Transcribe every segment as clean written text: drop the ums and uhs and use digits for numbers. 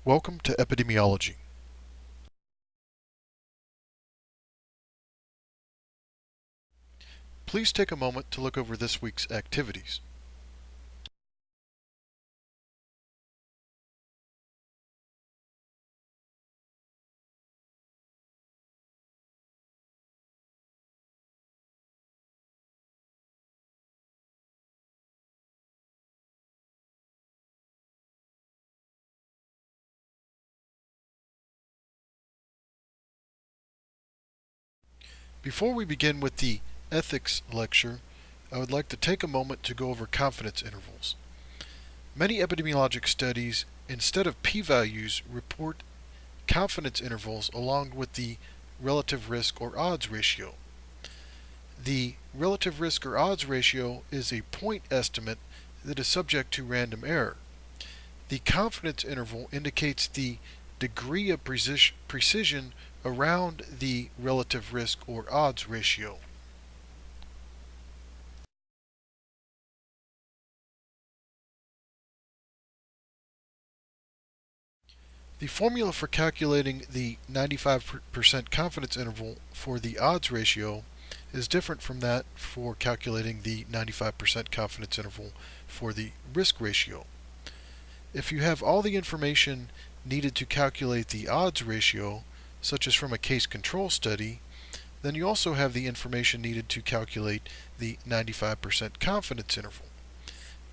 Welcome to Epidemiology. Please take a moment to look over this week's activities. Before we begin with the ethics lecture, I would like to take a moment to go over confidence intervals. Many epidemiologic studies, instead of p-values, report confidence intervals along with the relative risk or odds ratio. The relative risk or odds ratio is a point estimate that is subject to random error. The confidence interval indicates the degree of precision around the relative risk or odds ratio. The formula for calculating the 95% confidence interval for the odds ratio is different from that for calculating the 95% confidence interval for the risk ratio. If you have all the information needed to calculate the odds ratio, such as from a case control study, then you also have the information needed to calculate the 95% confidence interval.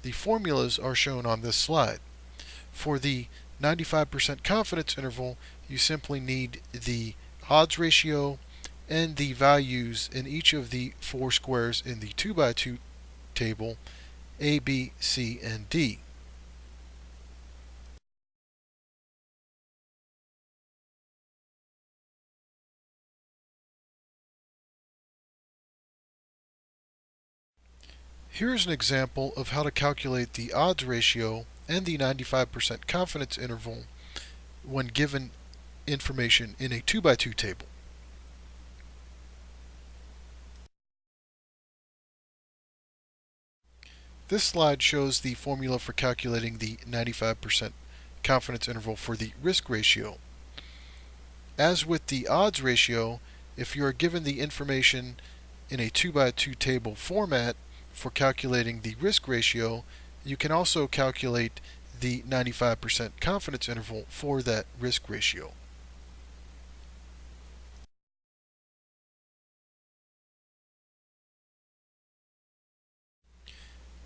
The formulas are shown on this slide. For the 95% confidence interval, you simply need the odds ratio and the values in each of the four squares in the 2x2 table, A, B, C, and D. Here is an example of how to calculate the odds ratio and the 95% confidence interval when given information in a 2x2 table. This slide shows the formula for calculating the 95% confidence interval for the risk ratio. As with the odds ratio, if you are given the information in a 2x2 table format for calculating the risk ratio, you can also calculate the 95% confidence interval for that risk ratio.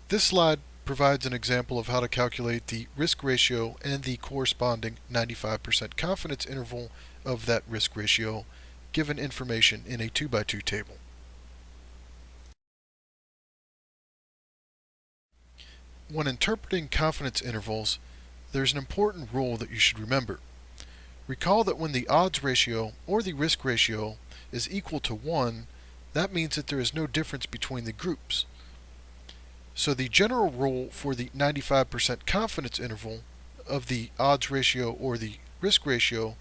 This slide provides an example of how to calculate the risk ratio and the corresponding 95% confidence interval of that risk ratio given information in a 2x2 table. When interpreting confidence intervals, there's an important rule that you should remember. Recall that when the odds ratio or the risk ratio is equal to 1, that means that there is no difference between the groups. So the general rule for the 95% confidence interval of the odds ratio or the risk ratio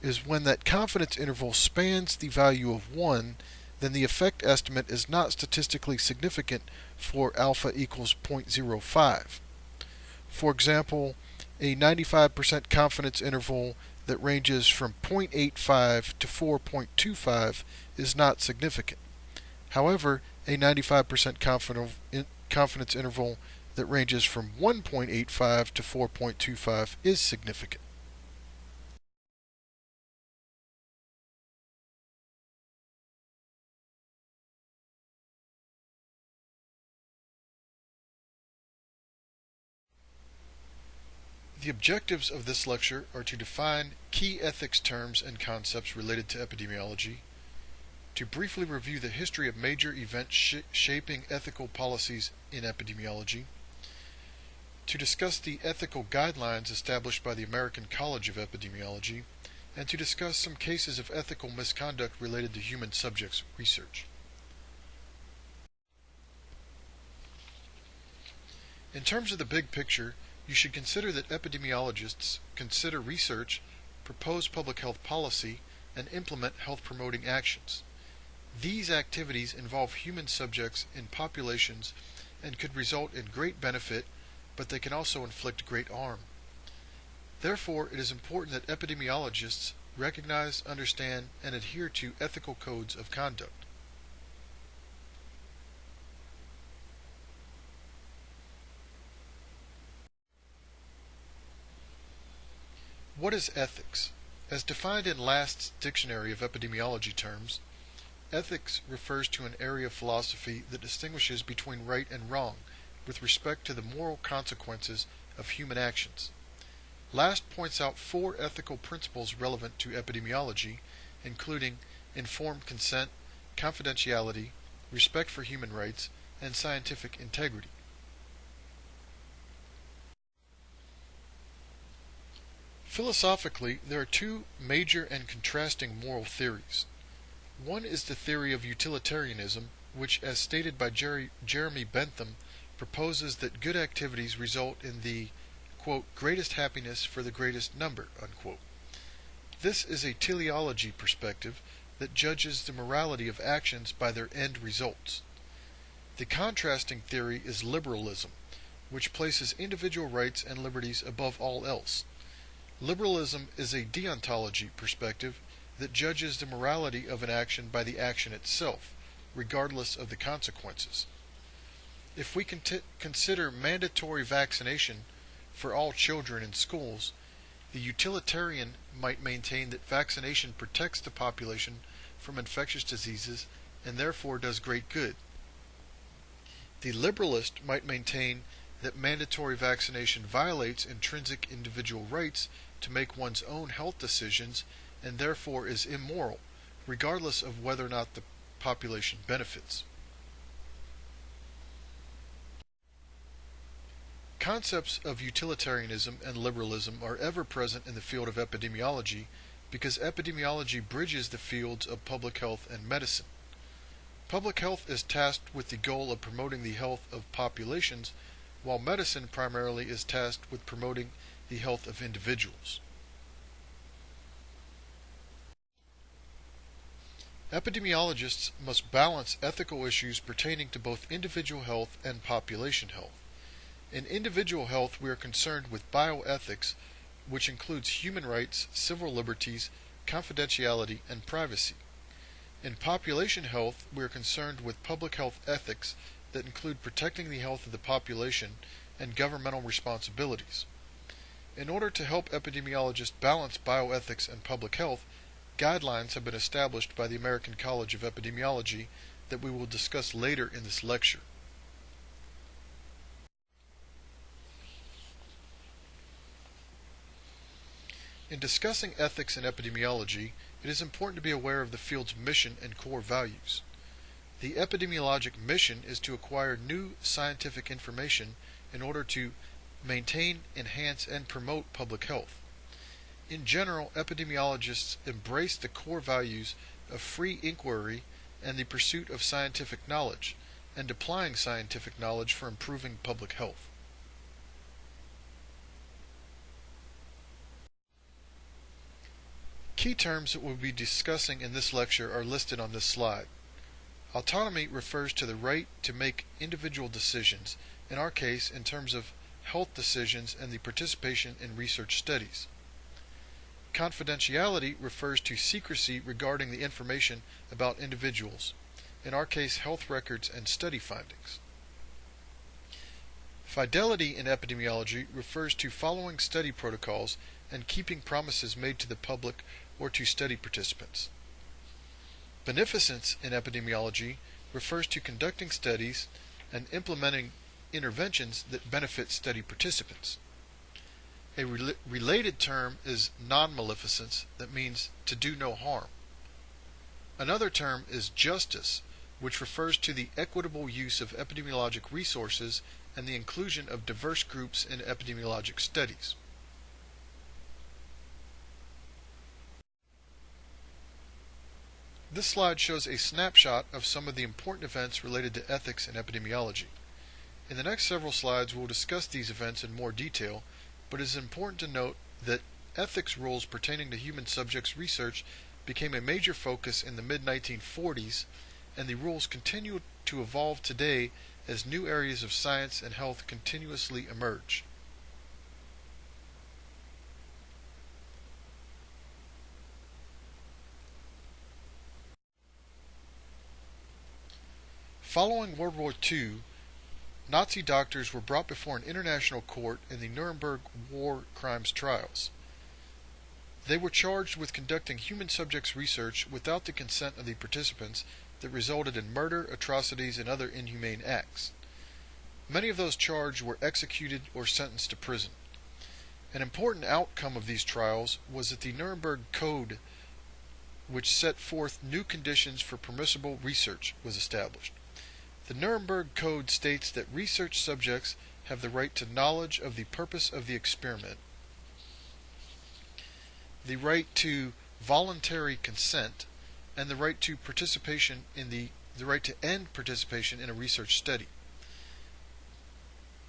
is when that confidence interval spans the value of 1, then the effect estimate is not statistically significant for alpha equals 0.05. For example, a 95% confidence interval that ranges from 0.85 to 4.25 is not significant. However, a 95% confidence interval that ranges from 1.85 to 4.25 is significant. The objectives of this lecture are to define key ethics terms and concepts related to epidemiology, to briefly review the history of major events shaping ethical policies in epidemiology, to discuss the ethical guidelines established by the American College of Epidemiology, and to discuss some cases of ethical misconduct related to human subjects research. In terms of the big picture, you should consider that epidemiologists consider research, propose public health policy, and implement health-promoting actions. These activities involve human subjects in populations and could result in great benefit, but they can also inflict great harm. Therefore, it is important that epidemiologists recognize, understand, and adhere to ethical codes of conduct. What is ethics? As defined in Last's Dictionary of Epidemiology terms, ethics refers to an area of philosophy that distinguishes between right and wrong with respect to the moral consequences of human actions. Last points out 4 ethical principles relevant to epidemiology, including informed consent, confidentiality, respect for human rights, and scientific integrity. Philosophically, there are 2 major and contrasting moral theories. One is the theory of utilitarianism, which, as stated by Jeremy Bentham, proposes that good activities result in the, quote, greatest happiness for the greatest number, unquote. This is a teleology perspective that judges the morality of actions by their end results. The contrasting theory is liberalism, which places individual rights and liberties above all else. Liberalism is a deontology perspective that judges the morality of an action by the action itself, regardless of the consequences. If we consider mandatory vaccination for all children in schools, the utilitarian might maintain that vaccination protects the population from infectious diseases and therefore does great good. The liberalist might maintain that mandatory vaccination violates intrinsic individual rights to make one's own health decisions and therefore is immoral, regardless of whether or not the population benefits. Concepts of utilitarianism and liberalism are ever present in the field of epidemiology because epidemiology bridges the fields of public health and medicine. Public health is tasked with the goal of promoting the health of populations, while medicine primarily is tasked with promoting the health of individuals. Epidemiologists must balance ethical issues pertaining to both individual health and population health. In individual health, we are concerned with bioethics, which includes human rights, civil liberties, confidentiality, and privacy. In population health, we are concerned with public health ethics that include protecting the health of the population and governmental responsibilities. In order to help epidemiologists balance bioethics and public health, guidelines have been established by the American College of Epidemiology that we will discuss later in this lecture. In discussing ethics in epidemiology, it is important to be aware of the field's mission and core values. The epidemiologic mission is to acquire new scientific information in order to maintain, enhance, and promote public health. In general, epidemiologists embrace the core values of free inquiry and the pursuit of scientific knowledge, and applying scientific knowledge for improving public health. Key terms that we'll be discussing in this lecture are listed on this slide. Autonomy refers to the right to make individual decisions, in our case in terms of health decisions and the participation in research studies. Confidentiality refers to secrecy regarding the information about individuals, in our case health records and study findings. Fidelity in epidemiology refers to following study protocols and keeping promises made to the public or to study participants. Beneficence in epidemiology refers to conducting studies and implementing interventions that benefit study participants. A related term is non-maleficence, that means to do no harm. Another term is justice, which refers to the equitable use of epidemiologic resources and the inclusion of diverse groups in epidemiologic studies. This slide shows a snapshot of some of the important events related to ethics in epidemiology. In the next several slides, we'll discuss these events in more detail, but it is important to note that ethics rules pertaining to human subjects research became a major focus in the mid-1940s, and the rules continue to evolve today as new areas of science and health continuously emerge. Following World War II, Nazi doctors were brought before an international court in the Nuremberg war crimes trials. They were charged with conducting human subjects research without the consent of the participants that resulted in murder, atrocities, and other inhumane acts. Many of those charged were executed or sentenced to prison. An important outcome of these trials was that the Nuremberg Code, which set forth new conditions for permissible research, was established. The Nuremberg Code states that research subjects have the right to knowledge of the purpose of the experiment, the right to voluntary consent, and the right to end participation in a research study.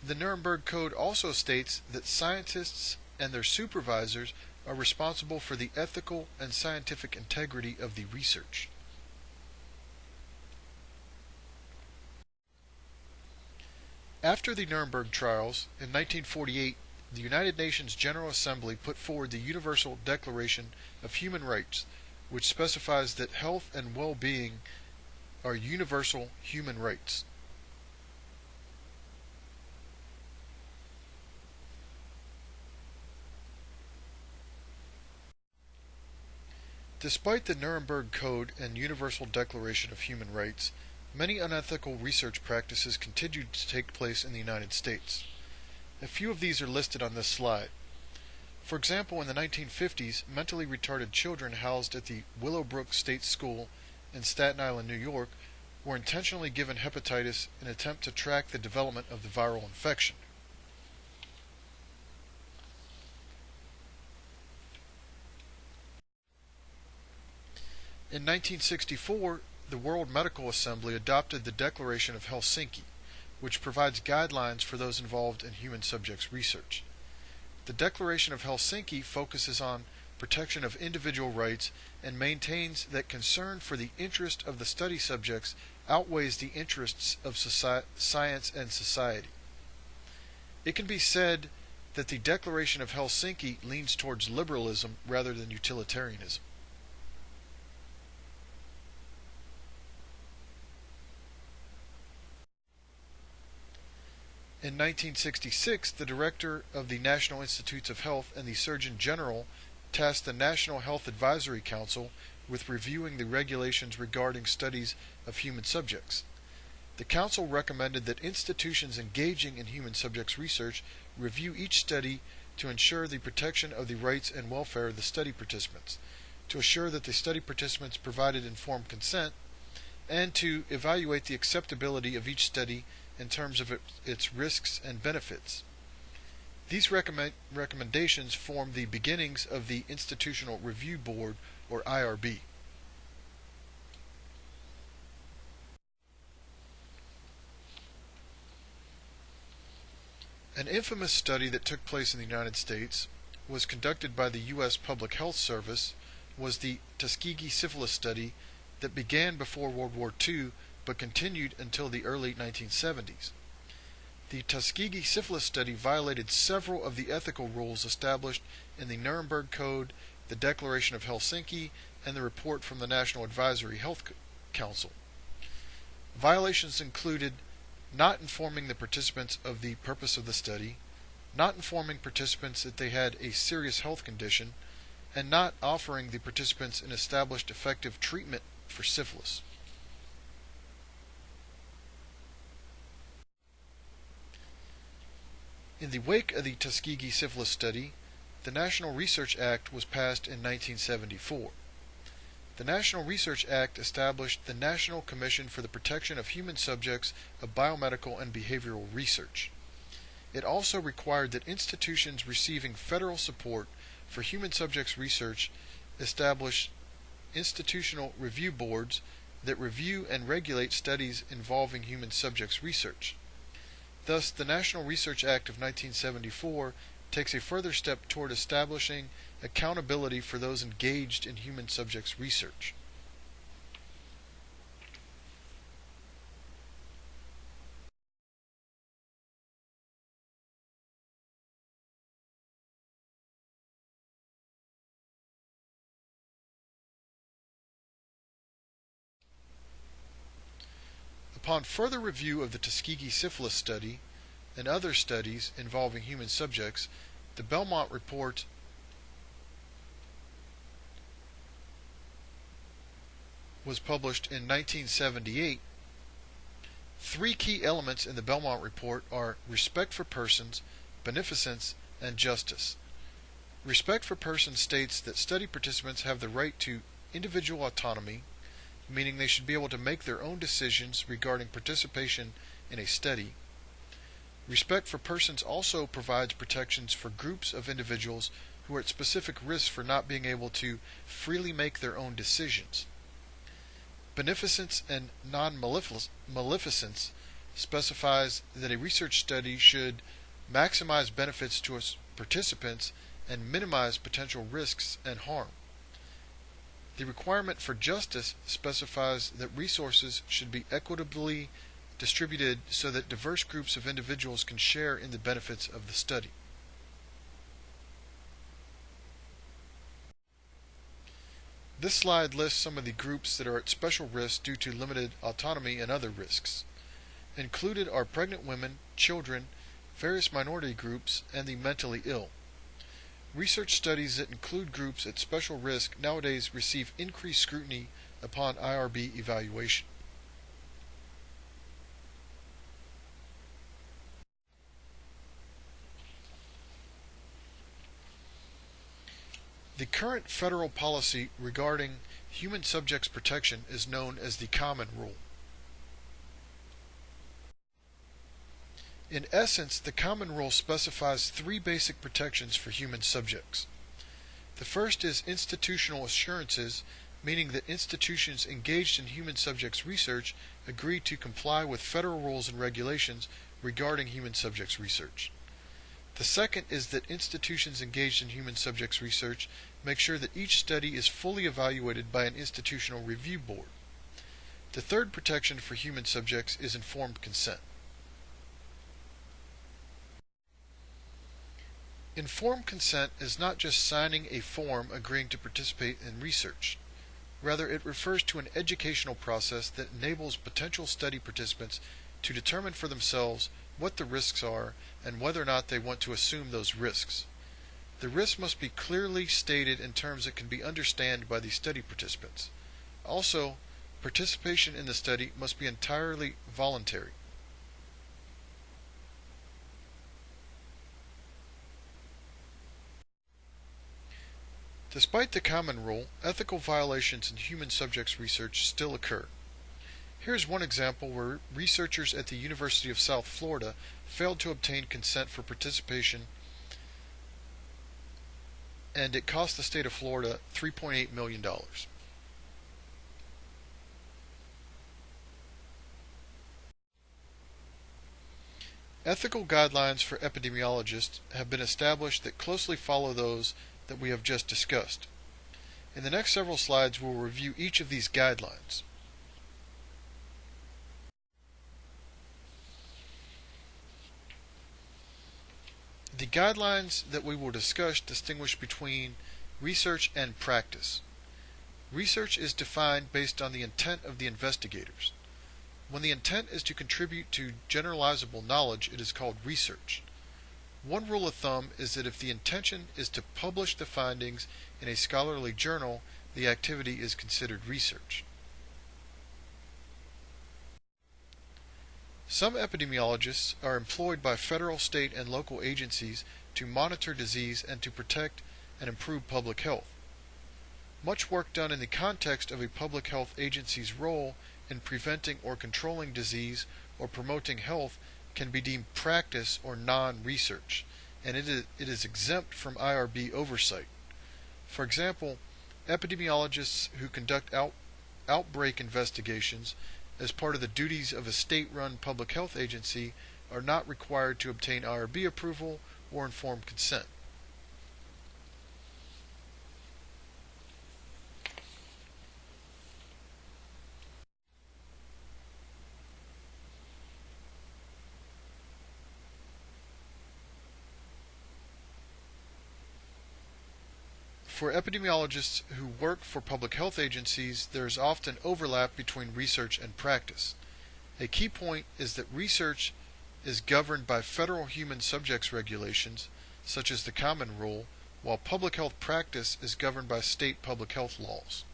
The Nuremberg Code also states that scientists and their supervisors are responsible for the ethical and scientific integrity of the research. After the Nuremberg trials, in 1948, the United Nations General Assembly put forward the Universal Declaration of Human Rights, which specifies that health and well-being are universal human rights. Despite the Nuremberg Code and Universal Declaration of Human Rights, many unethical research practices continued to take place in the United States. A few of these are listed on this slide. For example, in the 1950s, mentally retarded children housed at the Willowbrook State School in Staten Island, New York, were intentionally given hepatitis in an attempt to track the development of the viral infection. In 1964, the World Medical Assembly adopted the Declaration of Helsinki, which provides guidelines for those involved in human subjects research. The Declaration of Helsinki focuses on protection of individual rights and maintains that concern for the interest of the study subjects outweighs the interests of science and society. It can be said that the Declaration of Helsinki leans towards liberalism rather than utilitarianism. In 1966, the director of the National Institutes of Health and the Surgeon General tasked the National Health Advisory Council with reviewing the regulations regarding studies of human subjects. The Council recommended that institutions engaging in human subjects research review each study to ensure the protection of the rights and welfare of the study participants, to assure that the study participants provided informed consent, and to evaluate the acceptability of each study in terms of its risks and benefits. These recommendations form the beginnings of the Institutional Review Board, or IRB. An infamous study that took place in the United States was conducted by the U.S. Public Health Service was the Tuskegee syphilis study that began before World War II but continued until the early 1970s. The Tuskegee syphilis study violated several of the ethical rules established in the Nuremberg Code, the Declaration of Helsinki, and the report from the National Advisory Health Council. Violations included not informing the participants of the purpose of the study, not informing participants that they had a serious health condition, and not offering the participants an established effective treatment for syphilis. In the wake of the Tuskegee syphilis study, the National Research Act was passed in 1974. The National Research Act established the National Commission for the Protection of Human Subjects of Biomedical and Behavioral Research. It also required that institutions receiving federal support for human subjects research establish institutional review boards that review and regulate studies involving human subjects research. Thus, the National Research Act of 1974 takes a further step toward establishing accountability for those engaged in human subjects research. Upon further review of the Tuskegee syphilis study and other studies involving human subjects, the Belmont Report was published in 1978. Three key elements in the Belmont Report are respect for persons, beneficence, and justice. Respect for persons states that study participants have the right to individual autonomy, meaning they should be able to make their own decisions regarding participation in a study. Respect for persons also provides protections for groups of individuals who are at specific risk for not being able to freely make their own decisions. Beneficence and non-maleficence specifies that a research study should maximize benefits to its participants and minimize potential risks and harm. The requirement for justice specifies that resources should be equitably distributed so that diverse groups of individuals can share in the benefits of the study. This slide lists some of the groups that are at special risk due to limited autonomy and other risks. Included are pregnant women, children, various minority groups, and the mentally ill. Research studies that include groups at special risk nowadays receive increased scrutiny upon IRB evaluation. The current federal policy regarding human subjects protection is known as the Common Rule. In essence, the Common Rule specifies three basic protections for human subjects. The first is institutional assurances, meaning that institutions engaged in human subjects research agree to comply with federal rules and regulations regarding human subjects research. The second is that institutions engaged in human subjects research make sure that each study is fully evaluated by an institutional review board. The third protection for human subjects is informed consent. Informed consent is not just signing a form agreeing to participate in research. Rather, it refers to an educational process that enables potential study participants to determine for themselves what the risks are and whether or not they want to assume those risks. The risks must be clearly stated in terms that can be understood by the study participants. Also, participation in the study must be entirely voluntary. Despite the Common Rule, ethical violations in human subjects research still occur. Here's one example where researchers at the University of South Florida failed to obtain consent for participation, and it cost the state of Florida $3.8 million. Ethical guidelines for epidemiologists have been established that closely follow those that we have just discussed. In the next several slides, we'll review each of these guidelines. The guidelines that we will discuss distinguish between research and practice. Research is defined based on the intent of the investigators. When the intent is to contribute to generalizable knowledge, it is called research. One rule of thumb is that if the intention is to publish the findings in a scholarly journal, the activity is considered research. Some epidemiologists are employed by federal, state, and local agencies to monitor disease and to protect and improve public health. Much work done in the context of a public health agency's role in preventing or controlling disease or promoting health can be deemed practice or non-research, and it is exempt from IRB oversight. For example, epidemiologists who conduct outbreak investigations as part of the duties of a state-run public health agency are not required to obtain IRB approval or informed consent. For epidemiologists who work for public health agencies, there is often overlap between research and practice. A key point is that research is governed by federal human subjects regulations, such as the Common Rule, while public health practice is governed by state public health laws.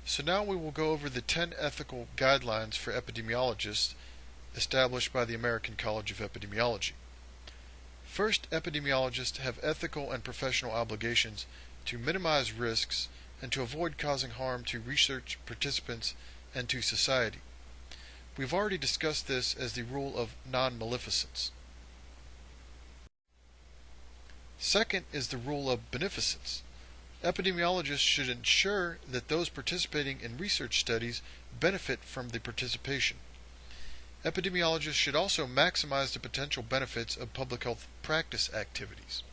So now we will go over the 10 ethical guidelines for epidemiologists established by the American College of Epidemiology. First, epidemiologists have ethical and professional obligations to minimize risks and to avoid causing harm to research participants and to society. We've already discussed this as the rule of non-maleficence. Second is the rule of beneficence. Epidemiologists should ensure that those participating in research studies benefit from the participation. Epidemiologists should also maximize the potential benefits of public health practice activities.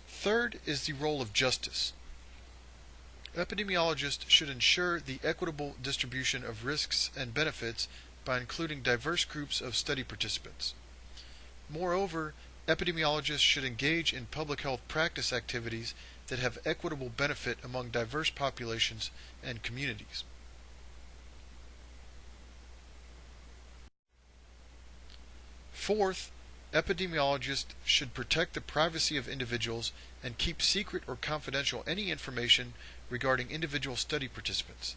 Third is the role of justice. Epidemiologists should ensure the equitable distribution of risks and benefits by including diverse groups of study participants. Moreover, epidemiologists should engage in public health practice activities that have equitable benefit among diverse populations and communities. Fourth, epidemiologists should protect the privacy of individuals and keep secret or confidential any information regarding individual study participants.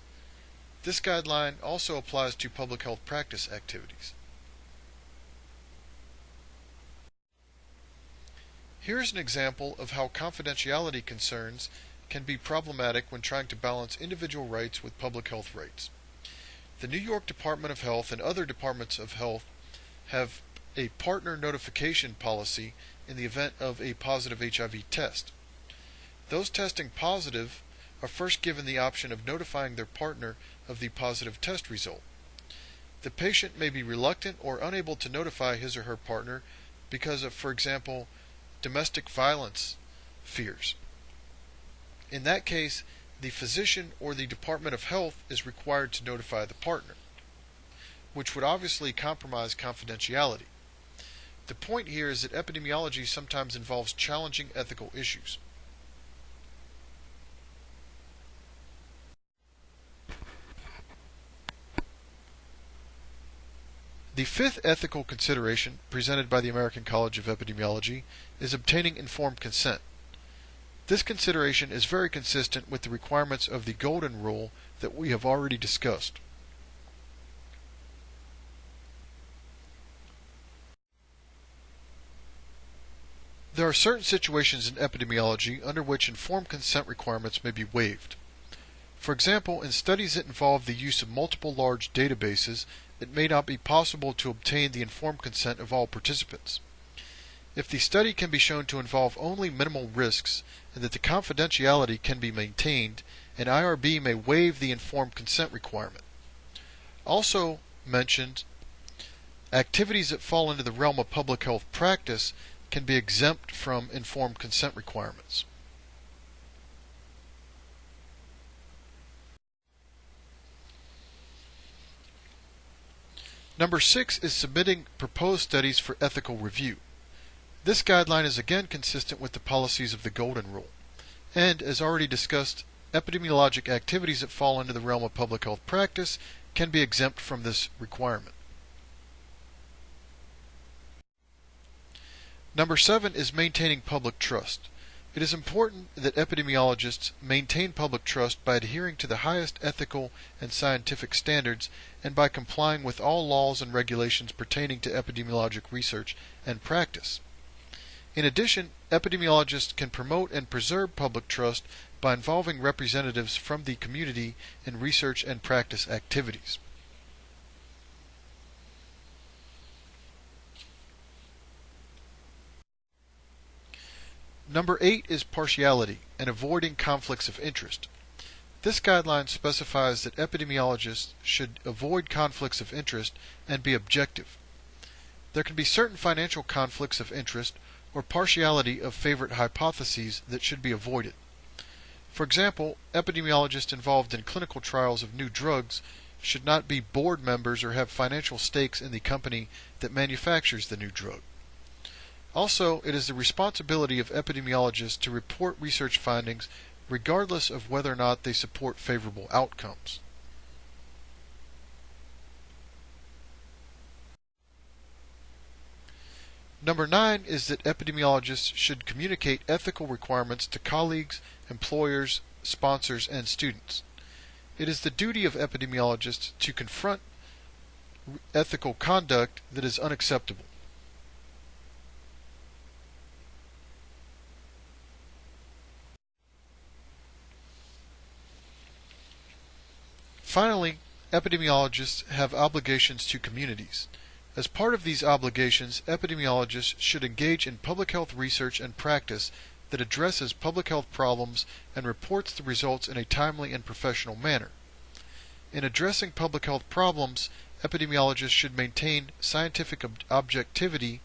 This guideline also applies to public health practice activities. Here is an example of how confidentiality concerns can be problematic when trying to balance individual rights with public health rights. The New York Department of Health and other departments of health have a partner notification policy in the event of a positive HIV test. Those testing positive are first given the option of notifying their partner of the positive test result. The patient may be reluctant or unable to notify his or her partner because of, for example, domestic violence fears. In that case, the physician or the Department of Health is required to notify the partner, which would obviously compromise confidentiality. The point here is that epidemiology sometimes involves challenging ethical issues. The fifth ethical consideration presented by the American College of Epidemiology is obtaining informed consent. This consideration is very consistent with the requirements of the Golden Rule that we have already discussed. There are certain situations in epidemiology under which informed consent requirements may be waived. For example, in studies that involve the use of multiple large databases, it may not be possible to obtain the informed consent of all participants. If the study can be shown to involve only minimal risks and that the confidentiality can be maintained, an IRB may waive the informed consent requirement. Also mentioned, activities that fall into the realm of public health practice can be exempt from informed consent requirements. Number 6 is submitting proposed studies for ethical review. This guideline is again consistent with the policies of the Golden Rule. And, as already discussed, epidemiologic activities that fall into the realm of public health practice can be exempt from this requirement. Number 7 is maintaining public trust. It is important that epidemiologists maintain public trust by adhering to the highest ethical and scientific standards and by complying with all laws and regulations pertaining to epidemiologic research and practice. In addition, epidemiologists can promote and preserve public trust by involving representatives from the community in research and practice activities. Number 8 is partiality and avoiding conflicts of interest. This guideline specifies that epidemiologists should avoid conflicts of interest and be objective. There can be certain financial conflicts of interest or partiality of favorite hypotheses that should be avoided. For example, epidemiologists involved in clinical trials of new drugs should not be board members or have financial stakes in the company that manufactures the new drug. Also, it is the responsibility of epidemiologists to report research findings regardless of whether or not they support favorable outcomes. Number 9 is that epidemiologists should communicate ethical requirements to colleagues, employers, sponsors, and students. It is the duty of epidemiologists to confront ethical conduct that is unacceptable. Finally, epidemiologists have obligations to communities. As part of these obligations, epidemiologists should engage in public health research and practice that addresses public health problems and reports the results in a timely and professional manner. In addressing public health problems, epidemiologists should maintain scientific objectivity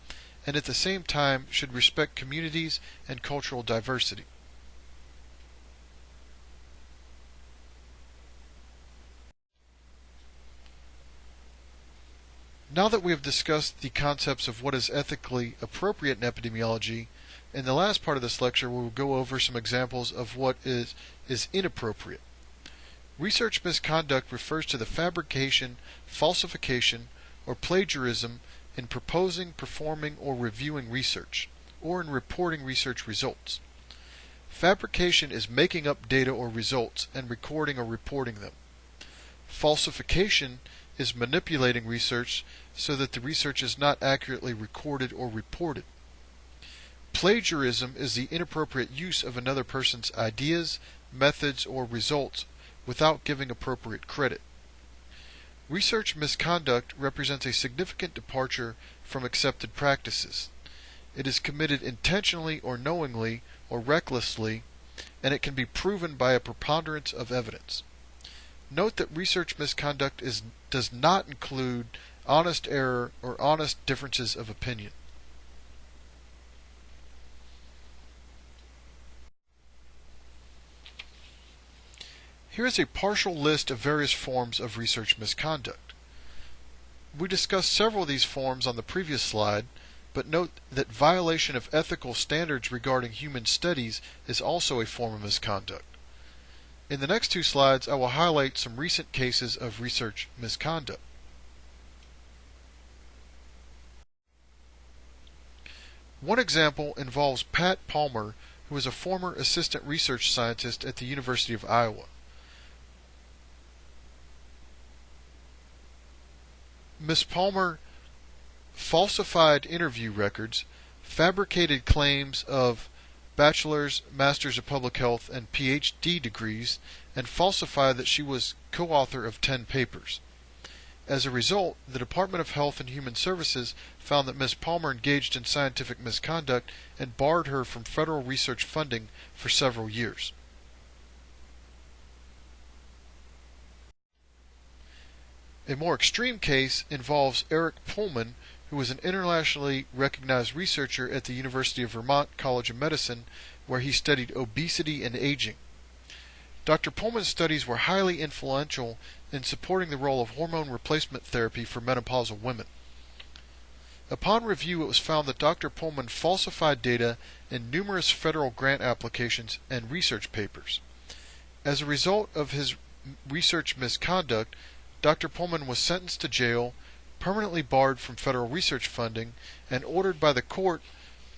and at the same time should respect communities and cultural diversity. Now that we have discussed the concepts of what is ethically appropriate in epidemiology, in the last part of this lecture we will go over some examples of what is inappropriate. Research misconduct refers to the fabrication, falsification, or plagiarism in proposing, performing, or reviewing research, or in reporting research results. Fabrication is making up data or results and recording or reporting them. Falsification is manipulating research so that the research is not accurately recorded or reported. Plagiarism is the inappropriate use of another person's ideas, methods, or results without giving appropriate credit. Research misconduct represents a significant departure from accepted practices. It is committed intentionally or knowingly or recklessly, and it can be proven by a preponderance of evidence. Note that research misconduct does not include honest error or honest differences of opinion. Here is a partial list of various forms of research misconduct. We discussed several of these forms on the previous slide, but note that violation of ethical standards regarding human studies is also a form of misconduct. In the next two slides, I will highlight some recent cases of research misconduct. One example involves Pat Palmer, who is a former assistant research scientist at the University of Iowa. Ms. Palmer falsified interview records, fabricated claims of bachelor's, master's of public health, and PhD degrees, and falsified that she was co-author of 10 papers. As a result, the Department of Health and Human Services found that Ms. Palmer engaged in scientific misconduct and barred her from federal research funding for several years. A more extreme case involves Eric Pullman, who is an internationally recognized researcher at the University of Vermont College of Medicine, where he studied obesity and aging. Dr. Pullman's studies were highly influential in supporting the role of hormone replacement therapy for menopausal women. Upon review, it was found that Dr. Pullman falsified data in numerous federal grant applications and research papers. As a result of his research misconduct, Dr. Pullman was sentenced to jail, permanently barred from federal research funding, and ordered by the court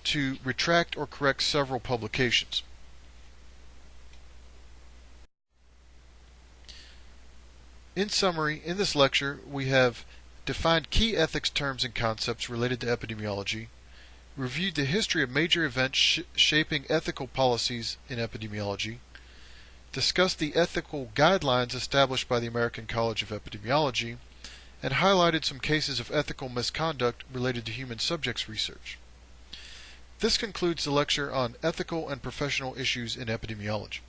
to retract or correct several publications. In summary, in this lecture we have defined key ethics terms and concepts related to epidemiology, reviewed the history of major events shaping ethical policies in epidemiology, discussed the ethical guidelines established by the American College of Epidemiology, and highlighted some cases of ethical misconduct related to human subjects research. This concludes the lecture on ethical and professional issues in epidemiology.